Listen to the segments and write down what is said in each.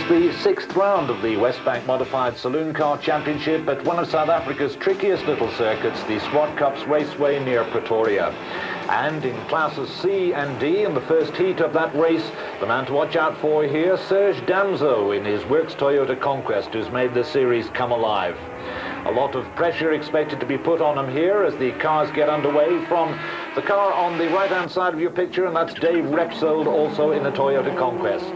the sixth round of the Wesbank Modified Saloon Car Championship at one of South Africa's trickiest little circuits, the Zwartkops Raceway near Pretoria. And in classes C and D, in the first heat of that race, the man to watch out for here, Serge Damso in his Works Toyota Conquest, who's made this series come alive. A lot of pressure expected to be put on him here as the cars get underway. From the car on the right-hand side of your picture, and that's Dave Repsold, also in the Toyota Conquest.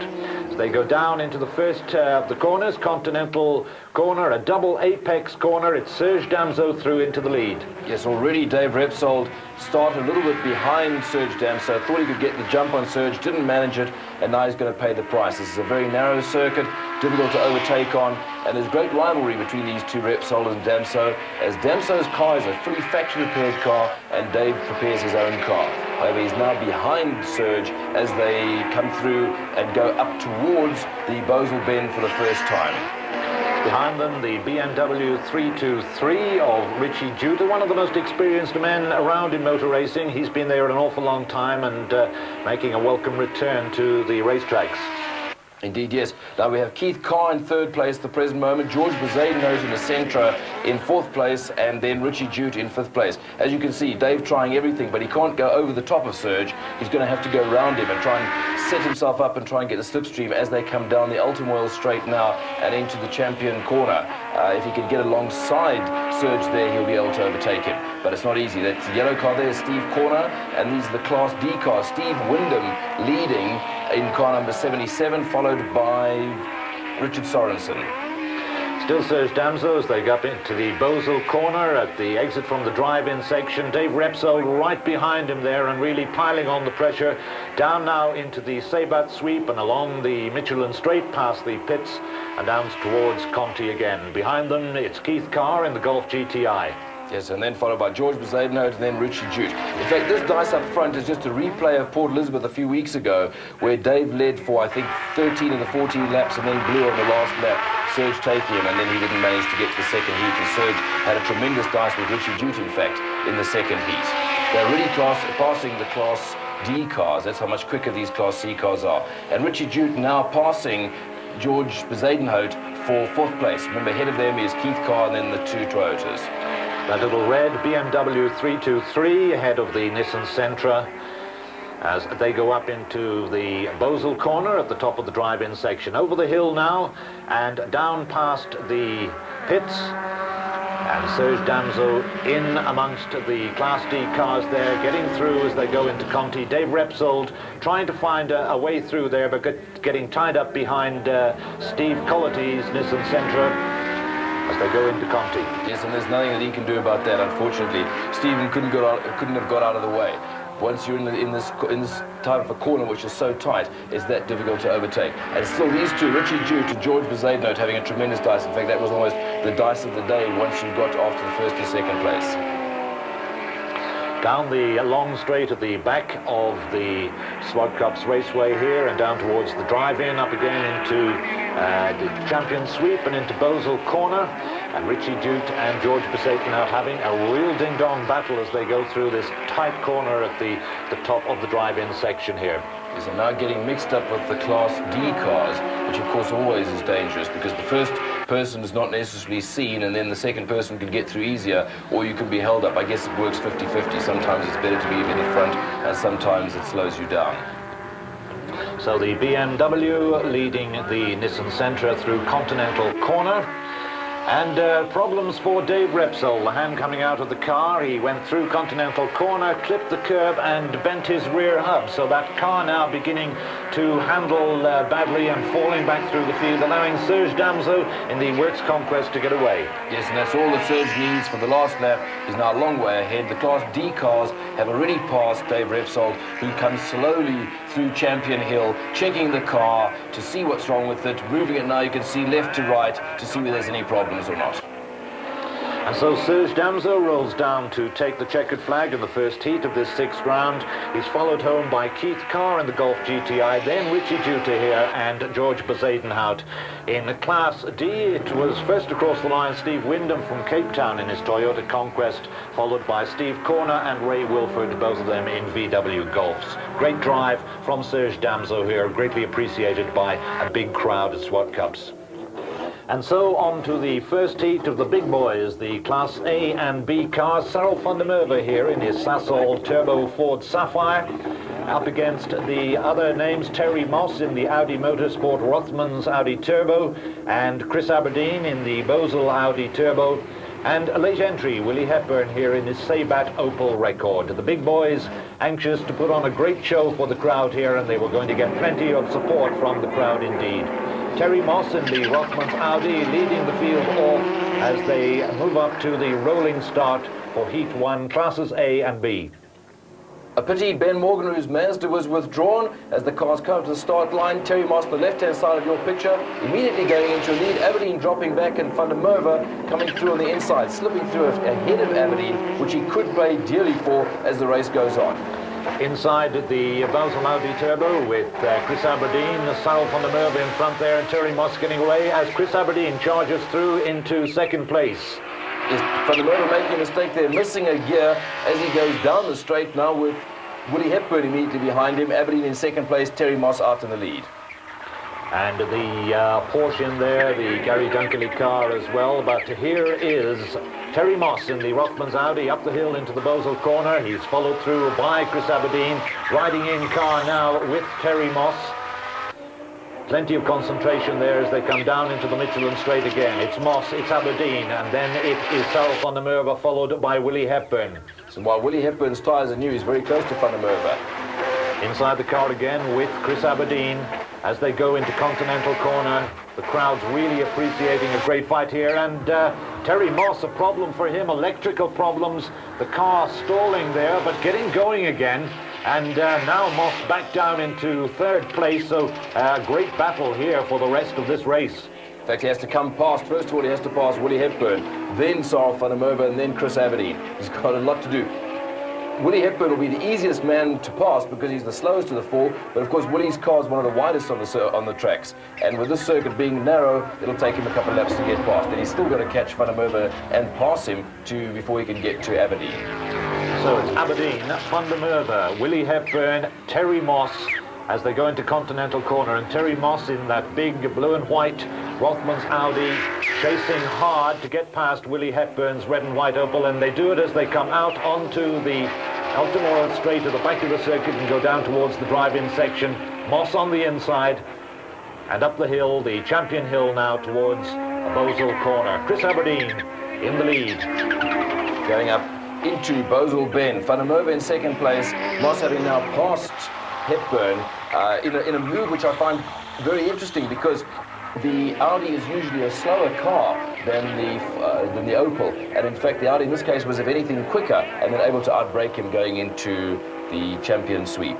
As they go down into the first of the corners, Continental corner, a double apex corner, it's Serge Damso through into the lead. Yes, already Dave Repsold started a little bit behind Serge Damso, thought he could get the jump on Serge, didn't manage it, and now he's going to pay the price. This is a very narrow circuit, difficult to overtake on, and there's great rivalry between these two, Repsold and Damso, as Damso's car is a fully factory repaired car and Dave prepares his own car. However, he's now behind Serge as they come through and go up towards the Bosel Bend for the first time. Behind them, the BMW 323 of Richie Jute, one of the most experienced men around in motor racing. He's been there an awful long time and making a welcome return to the racetracks. Indeed, yes. Now we have Keith Carr in third place at the present moment, George Bezadenhout in the Sentra in fourth place, and then Richie Jute in fifth place. As you can see, Dave trying everything, but he can't go over the top of Serge. He's going to have to go around him and try and set himself up and try and get the slipstream as they come down the Ultimoil straight now and into the Champion corner. If he can get alongside Serge there, he'll be able to overtake him. But it's not easy. That's the yellow car there, Steve Corner, and these are the Class D cars. Steve Wyndham leading in car number 77, followed by Richard Sorensen. Still Serge Damso as they go up into the Bosel corner at the exit from the drive-in section. Dave Repsold right behind him there and really piling on the pressure. Down now into the Sabat sweep and along the Michelin straight past the pits and down towards Conti again. Behind them it's Keith Carr in the Golf GTI. Yes, and then followed by George Bezadenhout and then Richie Jute. In fact, this dice up front is just a replay of Port Elizabeth a few weeks ago, where Dave led for, I think, 13 of the 14 laps and then blew on the last lap, Serge taking him, and then he didn't manage to get to the second heat, and Serge had a tremendous dice with Richie Jute, in fact, in the second heat. They're really passing the Class D cars. That's how much quicker these Class C cars are. And Richie Jute now passing George Bezadenhout for fourth place. Remember, ahead of them is Keith Carr and then the two Toyotas. That little red BMW 323 ahead of the Nissan Sentra as they go up into the Bosel corner at the top of the drive-in section. Over the hill now and down past the pits. And Serge Damso in amongst the Class D cars there, getting through as they go into Conti. Dave Repsold trying to find a way through there, but getting tied up behind Steve Collety's Nissan Sentra as they go into Conti. Yes, and there's nothing that he can do about that, unfortunately. Stephen couldn't have got out of the way. Once you're in this type of a corner which is so tight, it's that difficult to overtake. And still these two, Richie Jute and George Bezadenhout, having a tremendous dice. In fact, that was almost the dice of the day once you got after the first and second place. Down the long straight at the back of the Zwartkops Raceway here and down towards the drive-in, up again into the Champion sweep and into Bosel corner. And Richie Jute and George Bezadenhout having a real ding-dong battle as they go through this tight corner at the top of the drive-in section here. Yes, and now getting mixed up with the Class D cars, which of course always is dangerous because the first person is not necessarily seen and then the second person can get through easier, or you can be held up. I guess it works 50-50. Sometimes it's better to be in the front and sometimes it slows you down. So the BMW leading the Nissan Sentra through Continental corner. And problems for Dave Repsold, the hand coming out of the car. He went through Continental corner, clipped the curb and bent his rear hub. So that car now beginning to handle badly and falling back through the field, allowing Serge Damso in the Works Conquest to get away. Yes, and that's all that Serge needs for the last lap. He's now a long way ahead. The Class D cars have already passed Dave Repsold, who comes slowly through Champion Hill, checking the car to see what's wrong with it, moving it now, you can see left to right to see whether there's any problems or not. And so Serge Damso rolls down to take the checkered flag in the first heat of this sixth round. He's followed home by Keith Carr in the Golf GTI, then Richie Juta here and George Bezuidenhout. In Class D, it was first across the line Steve Wyndham from Cape Town in his Toyota Conquest, followed by Steve Corner and Ray Wilford, both of them in VW Golfs. Great drive from Serge Damso here, greatly appreciated by a big crowd at Zwartkops. And so on to the first heat of the big boys, the Class A and B cars. Cyril van der Merwe here in his Sasol Turbo Ford Sapphire, up against the other names, Terry Moss in the Audi Motorsport Rothmans Audi Turbo, and Chris Aberdeen in the Bosel Audi Turbo, and a late entry, Willie Hepburn here in his Sabat Opel Record. The big boys anxious to put on a great show for the crowd here, and they were going to get plenty of support from the crowd indeed. Terry Moss in the Rothmans Audi leading the field off as they move up to the rolling start for Heat 1, Classes A and B. A pity Ben Morgan, whose Mazda was withdrawn as the cars come to the start line. Terry Moss, the left-hand side of your picture, immediately going into a lead. Aberdeen dropping back, and van der Merwe coming through on the inside, slipping through ahead of Aberdeen, which he could pay dearly for as the race goes on. Inside the Bosel Audi Turbo with Chris Aberdeen, Cyril van der Merwe in front there, and Terry Moss getting away as Chris Aberdeen charges through into second place. Is van der Merwe making a mistake there, missing a gear as he goes down the straight now with Willie Hepburn immediately behind him. Aberdeen in second place, Terry Moss out in the lead. And the Porsche in there, the Gary Dunkley car as well. But here is Terry Moss in the Rothmans Audi up the hill into the Bosel corner. He's followed through by Chris Aberdeen, riding in car now with Terry Moss. Plenty of concentration there as they come down into the Michelin Straight again. It's Moss, it's Aberdeen, and then it is Cyril van der Merwe, followed by Willie Hepburn. So while Willie Hepburn's tyres are new, he's very close to van der Merwe. Inside the car again with Chris Aberdeen as they go into Continental Corner. The crowd's really appreciating a great fight here, and Terry Moss, a problem for him, electrical problems, the car stalling there, but getting going again. And now Moss back down into third place, so great battle here for the rest of this race. In fact, he has to come past, first of all, he has to pass Willie Hepburn, then Cyril van der Merwe, and then Chris Aberdeen. He's got a lot to do. Willie Hepburn will be the easiest man to pass because he's the slowest of the four, but of course Willie's car is one of the widest on the tracks, and with this circuit being narrow, it'll take him a couple of laps to get past, and he's still got to catch van der Merwe and pass him before he can get to Aberdeen. So it's Aberdeen, van der Merwe, Willie Hepburn, Terry Moss as they go into Continental Corner, and Terry Moss in that big blue and white Rothmans Audi chasing hard to get past Willie Hepburn's red and white Opel, and they do it as they come out onto the Altamora Straight at the back of the circuit and go down towards the drive-in section. Moss on the inside and up the hill, the champion hill now towards a Bosel corner. Chris Aberdeen in the lead. Going up into Bosel Bend. Van der Merwe in second place. Moss having now passed Hepburn in a move which I find very interesting because the Audi is usually a slower car than the Opel, and in fact the Audi in this case was, if anything, quicker and then able to outbrake him going into the champion sweep.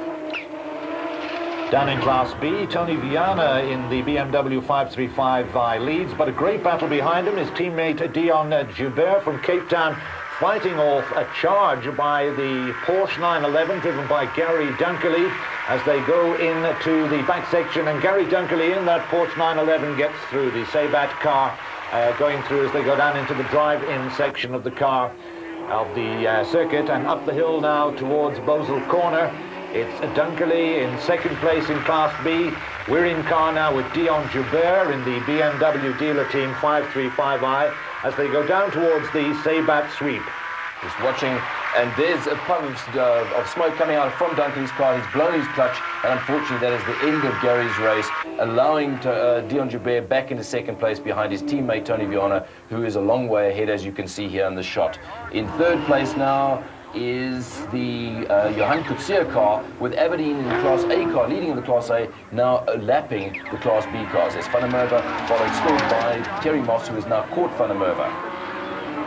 Down in Class B, Tony Viana in the BMW 535i leads, but a great battle behind him. His teammate Dion Joubert from Cape Town fighting off a charge by the Porsche 911 driven by Gary Dunkley as they go into the back section, and Gary Dunkley in that Porsche 911 gets through the Sabat car, going through as they go down into the drive-in section of the car of the circuit, and up the hill now towards Bosel Corner. It's Dunkley in second place in Class B. We're in car now with Dion Joubert in the BMW dealer team 535i as they go down towards the Sabat sweep. Just watching, and there's a puff of smoke coming out from Dunkley's car. He's blown his clutch, and unfortunately that is the end of Gary's race, allowing Dion Joubert back into second place behind his teammate Tony Viana, who is a long way ahead, as you can see here in the shot. In third place now is the Johan Coetzee car, with Aberdeen in the Class A car leading in the Class A, now lapping the Class B cars. There's van der Merwe, followed still by Terry Moss, who has now caught van der Merwe.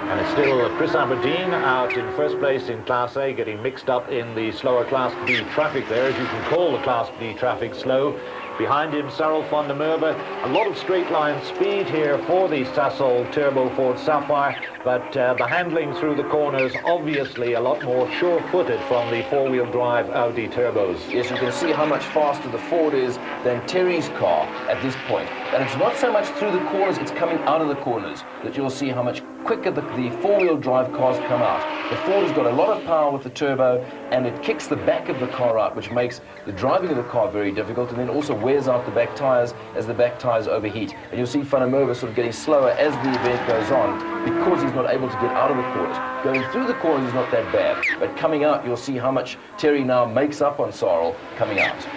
And it's still Chris Aberdeen out in first place in Class A, getting mixed up in the slower Class B traffic there, as you can call the Class B traffic slow. Behind him, Cyril van der Merwe. A lot of straight line speed here for the Sasol Turbo Ford Sapphire, but the handling through the corners obviously a lot more sure-footed from the four-wheel drive Audi turbos. Yes, you can see how much faster the Ford is than Terry's car at this point. And it's not so much through the corners, it's coming out of the corners that you'll see how much quicker the four-wheel drive cars come out. The Ford has got a lot of power with the turbo, and it kicks the back of the car out, which makes the driving of the car very difficult, and then also wears out the back tyres as the back tyres overheat. And you'll see Van der Merwe sort of getting slower as the event goes on because he's not able to get out of the corners. Going through the corners is not that bad, but coming out, you'll see how much Terry now makes up on Cyril coming out.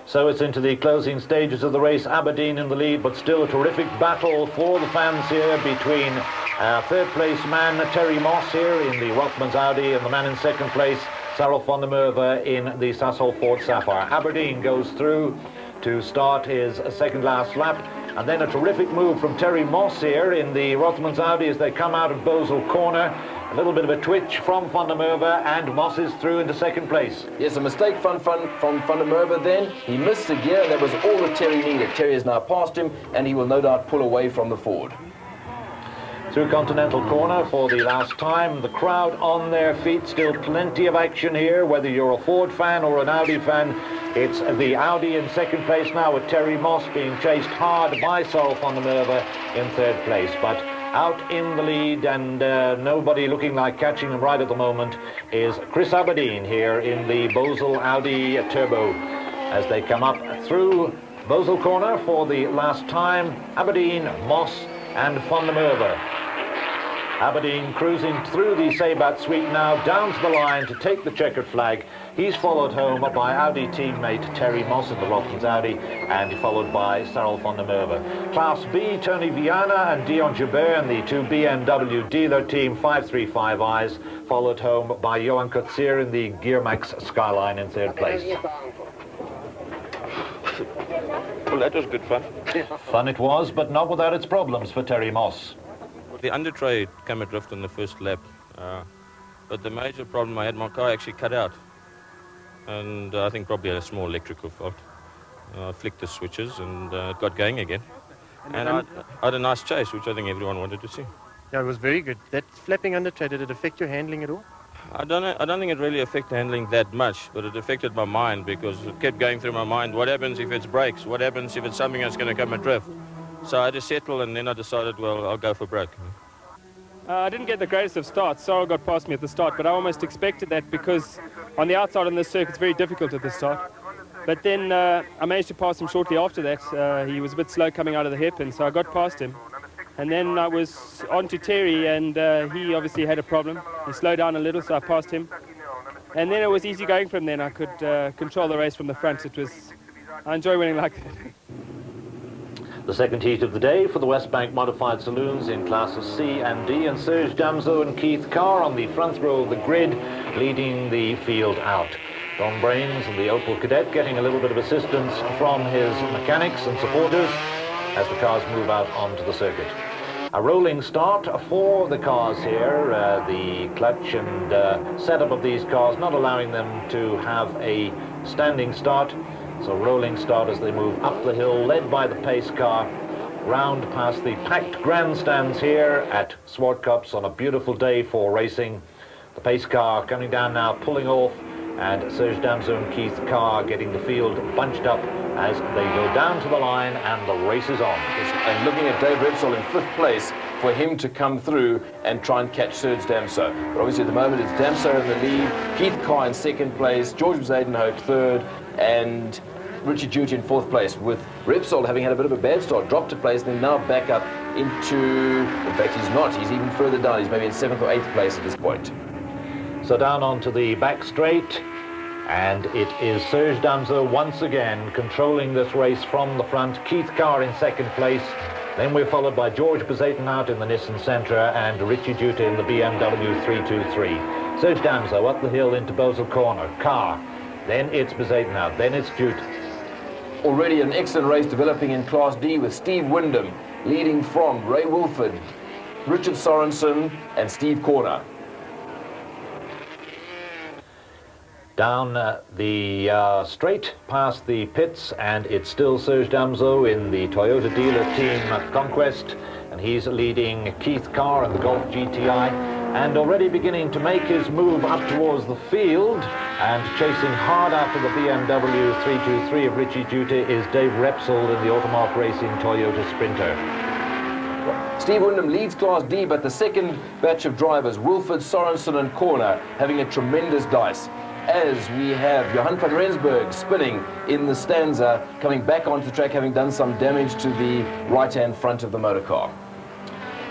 So it's into the closing stages of the race. Aberdeen in the lead, but still a terrific battle for the fans here between third place man Terry Moss here in the Rothmans Audi and the man in second place, Cyril van der Merwe, in the Sasol Ford Sapphire. Aberdeen goes through to start his second last lap, and then a terrific move from Terry Moss here in the Rothmans Audi as they come out of Bosel Corner. A little bit of a twitch from Van der Merwe, and Moss is through into second place. Yes, a mistake from Van der Merwe then. He missed a gear, and that was all that Terry needed. Terry has now passed him, and he will no doubt pull away from the Ford. Through Continental Corner for the last time. The crowd on their feet, still plenty of action here, whether you're a Ford fan or an Audi fan. It's the Audi in second place now, with Terry Moss being chased hard by Cyril van der Merwe in third place. But out in the lead, and nobody looking like catching him right at the moment, is Chris Aberdeen here in the Bosel Audi Turbo as they come up through Bosel Corner for the last time. Aberdeen, Moss and Van der Merwe. Aberdeen cruising through the Sabat suite now, down to the line to take the checkered flag. He's followed home by Audi teammate Terry Moss in the Rothmans Audi, and followed by Cyril van der Merwe. Class B, Tony Viana and Dion Joubert in the two BMW dealer team 535Is, followed home by Johan Kotsier in the Gearmax Skyline in third place. Well, that was good fun. Fun it was, but not without its problems for Terry Moss. The undertray came adrift on the first lap, but the major problem I had, my car actually cut out, and I think probably had a small electrical fault. I flicked the switches and it got going again, and I had a nice chase, which I think everyone wanted to see. Yeah, it was very good. That flapping undertray, did it affect your handling at all? I don't think it really affected handling that much, but it affected my mind, because it kept going through my mind, what happens if it's brakes? What happens if it's something that's going to come adrift? So I had to settle, and then I decided, well, I'll go for broke. I didn't get the greatest of starts. Cyril got past me at the start, but I almost expected that, because on the outside on this circuit it's very difficult at the start. But then I managed to pass him shortly after that. He was a bit slow coming out of the hairpin, so I got past him. And then I was on to Terry, and he obviously had a problem. He slowed down a little, so I passed him. And then it was easy going from then. I could control the race from the front. I enjoy winning like that. The second heat of the day for the Wesbank modified saloons in classes C and D, and Serge Damso and Keith Carr on the front row of the grid leading the field out. Don Brains and the Opel Cadet getting a little bit of assistance from his mechanics and supporters as the cars move out onto the circuit. A rolling start for the cars here, the clutch and setup of these cars not allowing them to have a standing start. So rolling start as they move up the hill, led by the pace car, round past the packed grandstands here at Zwartkops on a beautiful day for racing. The pace car coming down now, pulling off, and Serge Damso and Keith Carr getting the field bunched up as they go down to the line, and the race is on. And looking at Dave Repsol in fifth place, for him to come through and try and catch Serge Damso. But obviously at the moment it's Damso in the lead, Keith Carr in second place, George Zadenhout third, and Richard Jute in fourth place, with Repsol having had a bit of a bad start, dropped to place, then now back up into, in fact he's not, he's even further down, he's maybe in seventh or eighth place at this point. So down onto the back straight, and it is Serge Damso once again controlling this race from the front. Keith Carr in second place. Then we're followed by George Bezatenhout in the Nissan Sentra and Richie Jute in the BMW 323. Serge Damso up the hill into Bosel Corner. Carr. Then it's Bezatenhout. Then it's Jute. Already an excellent race developing in Class D with Steve Wyndham leading from Ray Wilford, Richard Sorensen and Steve Corner. Down the straight past the pits, and it's still Serge Damso in the Toyota dealer team Conquest, and he's leading Keith Carr in the Golf GTI, and already beginning to make his move up towards the field, and chasing hard after the BMW 323 of Richie Jutta is Dave Repsold in the Automark Racing Toyota Sprinter. Steve Wyndham leads Class D, but the second batch of drivers, Wilfred, Sorensen and Corner, having a tremendous dice. As we have Johan van Rensburg spinning in the stanza, coming back onto the track, having done some damage to the right-hand front of the motor car.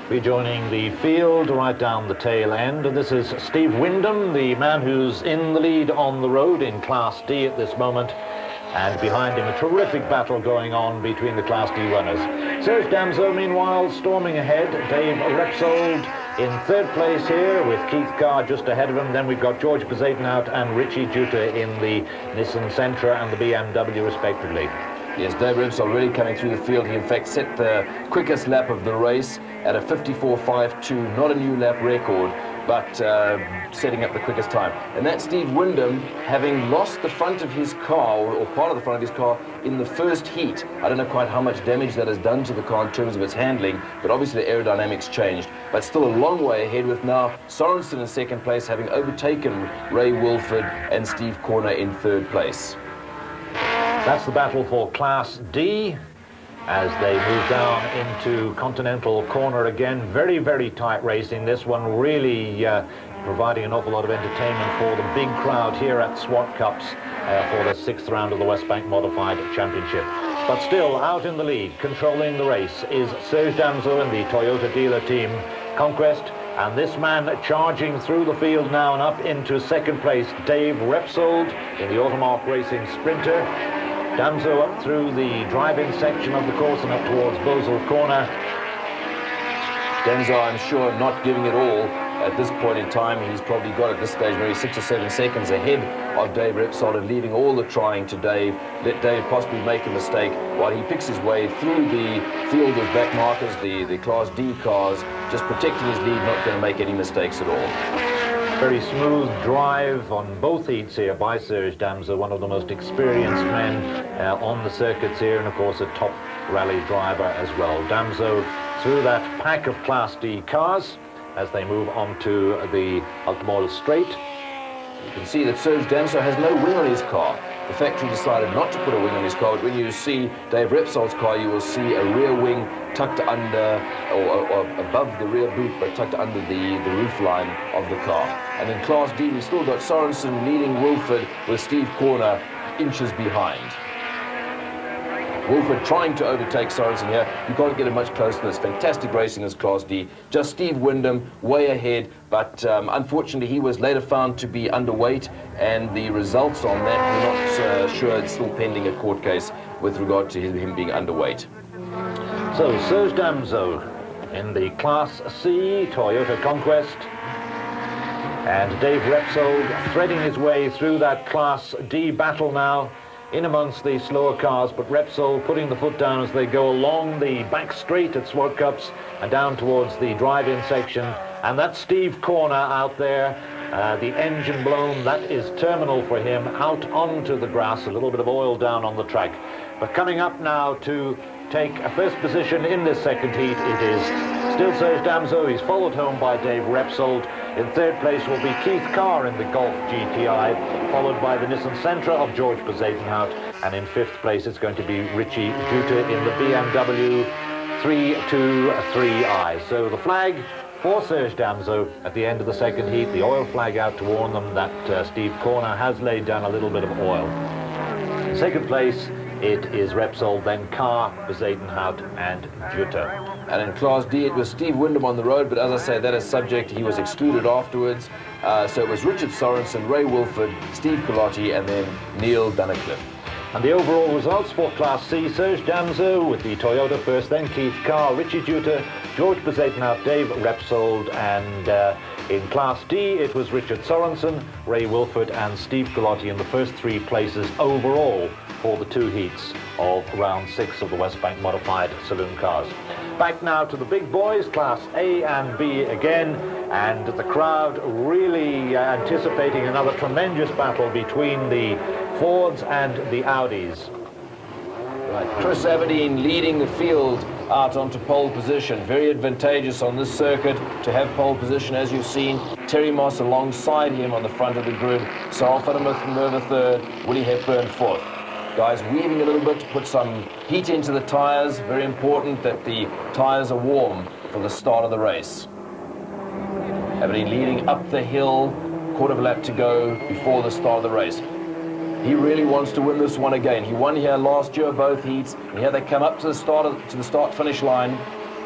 Rejoining the field right down the tail end, and this is Steve Wyndham, the man who's in the lead on the road in Class D at this moment. And behind him, a terrific battle going on between the Class D runners. Serge Damso, meanwhile, storming ahead. Dave Repsold in third place here, with Keith Carr just ahead of him. Then we've got George Bezuidenhout and Richie Jutta in the Nissan Sentra and the BMW, respectively. Yes, Dave Repsold already coming through the field. He, in fact, set the quickest lap of the race at a 54.52, not a new lap record, but setting up the quickest time. And that's Steve Wyndham, having lost the front of his car, or part of the front of his car, in the first heat. I don't know quite how much damage that has done to the car in terms of its handling, but obviously the aerodynamics changed. But still a long way ahead, with now Sorensen in second place, having overtaken Ray Wilford and Steve Corner in third place. That's the battle for Class D as they move down into Continental Corner again. Very, very tight racing. This one really providing an awful lot of entertainment for the big crowd here at Zwartkops for the 6th round of the Wesbank Modified Championship. But still out in the lead, controlling the race, is Serge Damso and the Toyota dealer team Conquest. And this man charging through the field now and up into second place, Dave Repsold in the Automark Racing Sprinter. Damso up through the drive-in section of the course and up towards Bosel Corner. Damso, I'm sure, not giving it all at this point in time. He's probably got at this stage maybe 6 or 7 seconds ahead of Dave Repsold, and leaving all the trying to Dave. Let Dave possibly make a mistake while he picks his way through the field of back markers, the Class D cars, just protecting his lead, not going to make any mistakes at all. Very smooth drive on both heats here by Serge Damso, one of the most experienced men on the circuits here, and of course a top rally driver as well. Damso through that pack of Class D cars as they move on to the Altamont Straight. You can see that Serge Damso has no wing on his car. The factory decided not to put a wing on his car, but when you see Dave Repsold's car, you will see a rear wing tucked under, or above the rear boot, but tucked under the roof line of the car. And in Class D, we've still got Sorensen leading Wilford, with Steve Corner inches behind. Wilford trying to overtake Sorensen here. You can't get it much closer than this. Fantastic racing as Class D. Just Steve Wyndham way ahead, but unfortunately he was later found to be underweight, and the results on that, we're not sure. It's still pending a court case with regard to him being underweight. So Serge Damso in the Class C Toyota Conquest, and Dave Repsold threading his way through that Class D battle now, in amongst the slower cars, but Repsold putting the foot down as they go along the back straight at Zwartkops and down towards the drive-in section. And that's Steve Corner out there, the engine blown. That is terminal for him, out onto the grass, a little bit of oil down on the track. But coming up now to take a first position in this second heat, it is still Serge Damso. He's followed home by Dave Repsold. In third place will be Keith Carr in the Golf GTI, followed by the Nissan Sentra of George Bezuidenhout, and in fifth place it's going to be Richie Jutta in the BMW 323i. So the flag for Serge Damso at the end of the second heat, the oil flag out to warn them that Steve Corner has laid down a little bit of oil. In second place, it is Repsold, then Carr, Bezuidenhout and Jutta. And in Class D, it was Steve Wyndham on the road, but as I say, that is subject. He was excluded afterwards. So it was Richard Sorensen, Ray Wilford, Steve Colotti, and then Neil Dunnacliffe. And the overall results for Class C: Serge Damso with the Toyota first, then Keith Carr, Richie Juter, George Bezaden out, Dave Repsold, and in Class D it was Richard Sorensen, Ray Wilford and Steve Gallotti in the first 3 places overall for the 2 heats of round 6 of the Wesbank modified saloon cars. Back now to the big boys, Class A and B again, and the crowd really anticipating another tremendous battle between the Fords and the Audis. Right. Chris Aberdeen leading the field out onto pole position. Very advantageous on this circuit to have pole position, as you've seen. Terry Moss alongside him on the front of the grid. Sarl van der Merwe third, Willie Hepburn fourth. Guys weaving a little bit to put some heat into the tyres. Very important that the tyres are warm for the start of the race. Aberdeen leading up the hill, quarter of a lap to go before the start of the race. He really wants to win this one again. He won here last year, both heats, and here they come up to the start-finish line.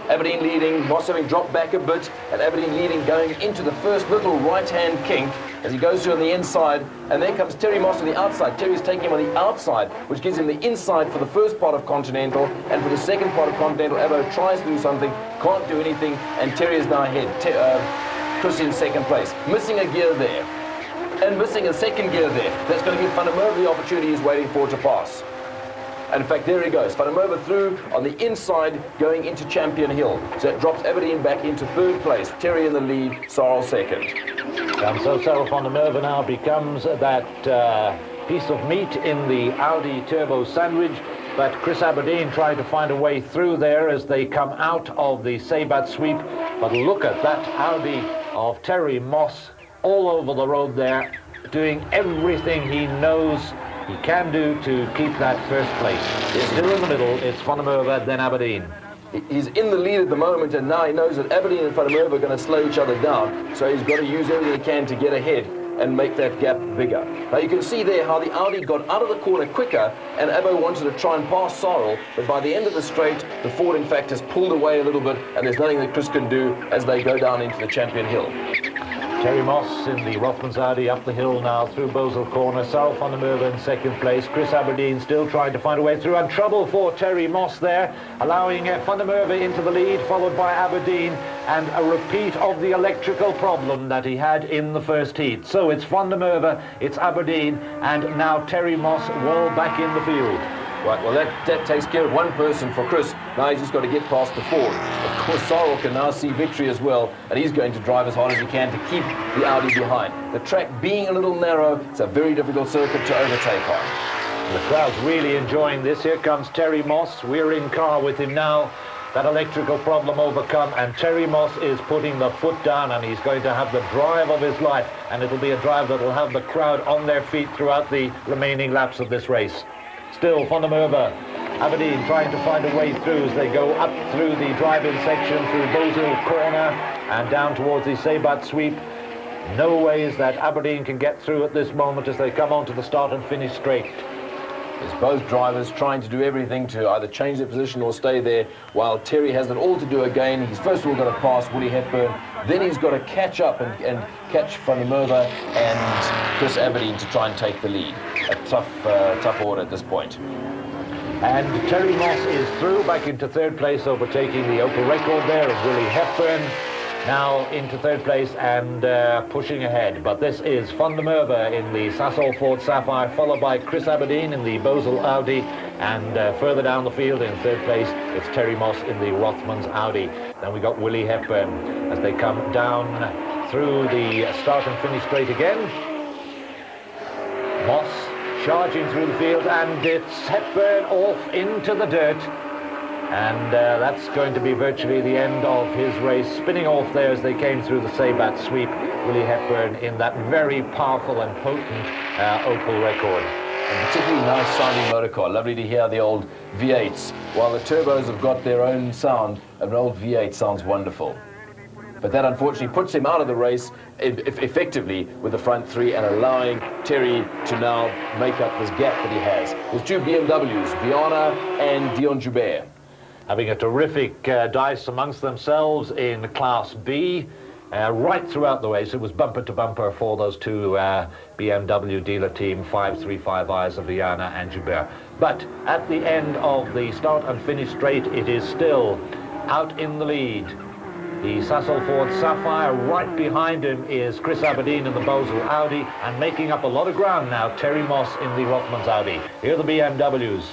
Aberdeen leading, Moss having dropped back a bit, and Aberdeen leading going into the first little right-hand kink as he goes through on the inside, and there comes Terry Moss on the outside. Terry's taking him on the outside, which gives him the inside for the first part of Continental, and for the second part of Continental, Abbo tries to do something, can't do anything, and Terry is now ahead. Chris in second place, missing a gear there, and missing a second gear there. That's going to give Van der Merwe the opportunity he's waiting for to pass. And in fact, there he goes. Van der Merwe through on the inside, going into Champion Hill. So it drops Aberdeen back into third place. Terry in the lead, Sarl second. And so Sarl van der Merwe now becomes that piece of meat in the Audi turbo sandwich. But Chris Aberdeen trying to find a way through there as they come out of the Sebat sweep. But look at that Audi of Terry Moss all over the road there, doing everything he knows he can do to keep that first place. It's still in the middle, it's Van der Merwe, then Aberdeen. He's in the lead at the moment, and now he knows that Aberdeen and Van der Merwe are going to slow each other down, so he's got to use everything he can to get ahead and make that gap bigger. Now you can see there how the Audi got out of the corner quicker, and Abbo wanted to try and pass Sarl, but by the end of the straight, the Ford in fact has pulled away a little bit, and there's nothing that Chris can do as they go down into the Champion Hill. Terry Moss in the Rothmans Audi up the hill now through Bosel Corner. Sarl van der Merwe in second place. Chris Aberdeen still trying to find a way through, and trouble for Terry Moss there, allowing van der Merwe into the lead, followed by Aberdeen, and a repeat of the electrical problem that he had in the first heat. So it's van der Merwe, it's Aberdeen, and now Terry Moss well back in the field. Right, well that takes care of one person for Chris. Now he's just got to get past the Ford. Of course, Sarl can now see victory as well, and he's going to drive as hard as he can to keep the Audi behind. The track being a little narrow, it's a very difficult circuit to overtake on. The crowd's really enjoying this. Here comes Terry Moss. We're in car with him now. That electrical problem overcome, and Terry Moss is putting the foot down, and he's going to have the drive of his life, and it'll be a drive that will have the crowd on their feet throughout the remaining laps of this race. Still Van der Merwe, Aberdeen trying to find a way through as they go up through the drive-in section, through Bosel Corner and down towards the Sebat sweep. No ways that Aberdeen can get through at this moment as they come onto the start and finish straight. There's both drivers trying to do everything to either change their position or stay there, while Terry has it all to do again. He's first of all got to pass Willie Hepburn, then he's got to catch up and catch Van der Merwe and Chris Aberdeen to try and take the lead. A tough order at this point. And Terry Moss is through back into third place, overtaking the Opel record there of Willie Hepburn. Now into third place and pushing ahead. But this is Van der Merwe in the Sasol Ford Sapphire, followed by Chris Aberdeen in the Bosel Audi, and further down the field in third place it's Terry Moss in the Rothmans Audi. Then we got Willie Hepburn as they come down through the start and finish straight again. Moss charging through the field, and it's Hepburn off into the dirt. And that's going to be virtually the end of his race, spinning off there as they came through the Sebat sweep. Willie Hepburn in that very powerful and potent Opel record. A particularly nice sounding motor car. Lovely to hear the old V8s. While the turbos have got their own sound, an old V8 sounds wonderful. But that unfortunately puts him out of the race effectively with the front three, and allowing Terry to now make up this gap that he has. There's two BMWs, Viana and Dion Joubert. Having a terrific dice amongst themselves in Class B. right throughout the race. It was bumper to bumper for those two BMW dealer team 535Is of Viana and Joubert. But at the end of the start and finish straight, it is still out in the lead. The Sasol Ford Sapphire. Right behind him is Chris Aberdeen in the Bosel Audi, and making up a lot of ground now, Terry Moss in the Rothmans Audi. Here are the BMWs.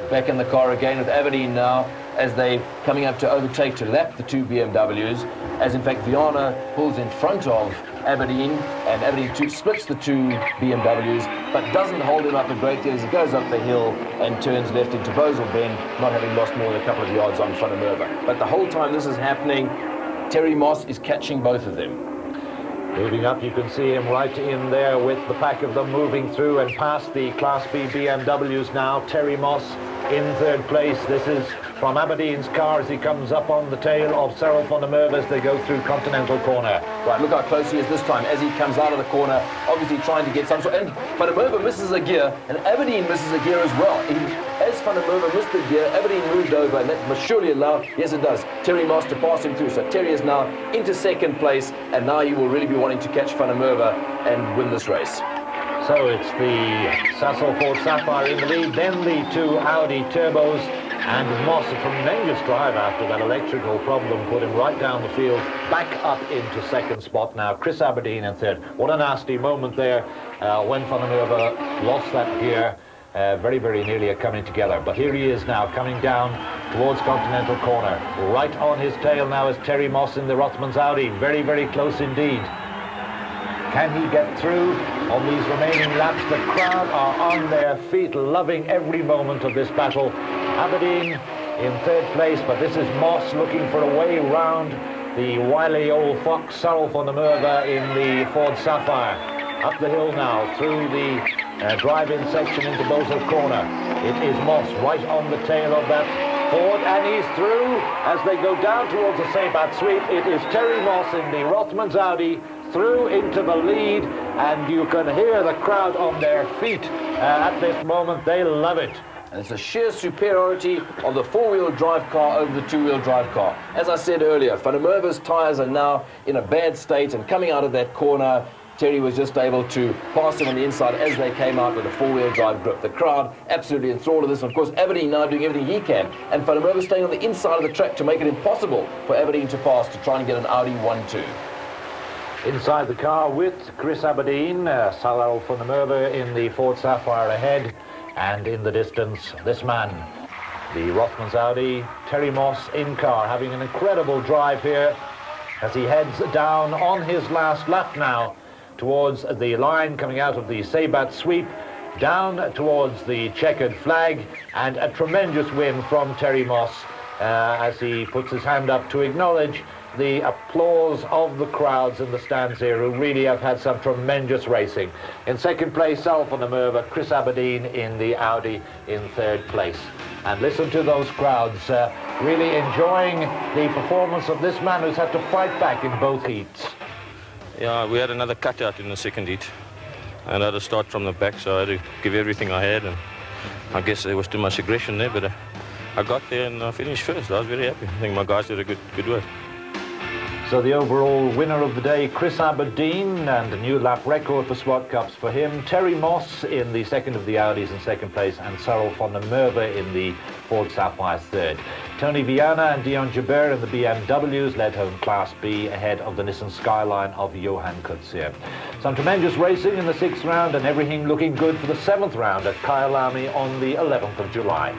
Back in the car again with Aberdeen now, as they coming up to overtake, to lap the two BMWs, as in fact Viana pulls in front of Aberdeen, and Aberdeen splits the two BMWs, but doesn't hold him up a great deal as he goes up the hill and turns left into Bosel Bend, not having lost more than a couple of yards on Van der Merwe. But the whole time this is happening, Terry Moss is catching both of them. Moving up, you can see him right in there with the pack of them moving through and past the Class B BMWs now. Terry Moss in third place. This is from Aberdeen's car as he comes up on the tail of Cyril van der Merwe as they go through Continental Corner. Right, look how close he is this time as he comes out of the corner, obviously trying to get some sort. And Van der Merwe misses a gear, and Aberdeen misses a gear as well. As Van der Merwe missed the gear, Aberdeen moved over, and that must surely allow, yes it does, Terry Moss to pass him through. So Terry is now into second place, and now he will really be wanting to catch Van der Merwe and win this race. So it's the Sasol Ford Sapphire in the lead, then the two Audi Turbos, and Moss, a tremendous drive after that electrical problem, put him right down the field, back up into second spot now. Chris Aberdeen in third. What a nasty moment there when Van der Merwe lost that gear. Very, very nearly coming together. But here he is now, coming down towards Continental Corner. Right on his tail now is Terry Moss in the Rothmans Audi. Very, very close indeed. Can he get through on these remaining laps? The crowd are on their feet, loving every moment of this battle. Aberdeen in third place, but this is Moss looking for a way round the wily old fox, Cyril van der Merwe in the Ford Sapphire. Up the hill now, through the drive-in section into Bosel Corner. It is Moss right on the tail of that Ford, and he's through as they go down towards the Sebat Sweep. It is Terry Moss in the Rothmans Audi through into the lead, and you can hear the crowd on their feet at this moment. They love it. And it's a sheer superiority of the four-wheel drive car over the two-wheel drive car. As I said earlier, Van der Merwe's tyres are now in a bad state, and coming out of that corner, Terry was just able to pass him on the inside as they came out with a four-wheel drive grip. The crowd absolutely enthralled of this. And of course, Aberdeen now doing everything he can, and Van der Merwe staying on the inside of the track to make it impossible for Aberdeen to pass to try and get an Audi 1-2. Inside the car with Chris Aberdeen, Cyril van der Merwe in the Ford Sapphire ahead, and in the distance, this man, the Rothmans Audi, Terry Moss in car, having an incredible drive here as he heads down on his last lap now towards the line coming out of the Sebat Sweep, down towards the checkered flag, and a tremendous win from Terry Moss as he puts his hand up to acknowledge the applause of the crowds in the stands here, who really have had some tremendous racing. In second place, Cyril van der Merwe, Chris Aberdeen in the Audi in third place. And listen to those crowds, really enjoying the performance of this man who's had to fight back in both heats. Yeah, we had another cutout in the second heat, and I had to start from the back, so I had to give everything I had, and I guess there was too much aggression there, but I got there and I finished first. I was very happy. I think my guys did a good work. So the overall winner of the day, Chris Aberdeen, and a new lap record for Zwartkops for him. Terry Moss in the second of the Audis in second place, and Cyril van der Merwe in the Ford Sapphire third. Tony Viana and Dion Joubert in the BMWs led home Class B ahead of the Nissan Skyline of Johan Kutsia. Some tremendous racing in the 6th round, and everything looking good for the 7th round at Kyalami on the 11th of July.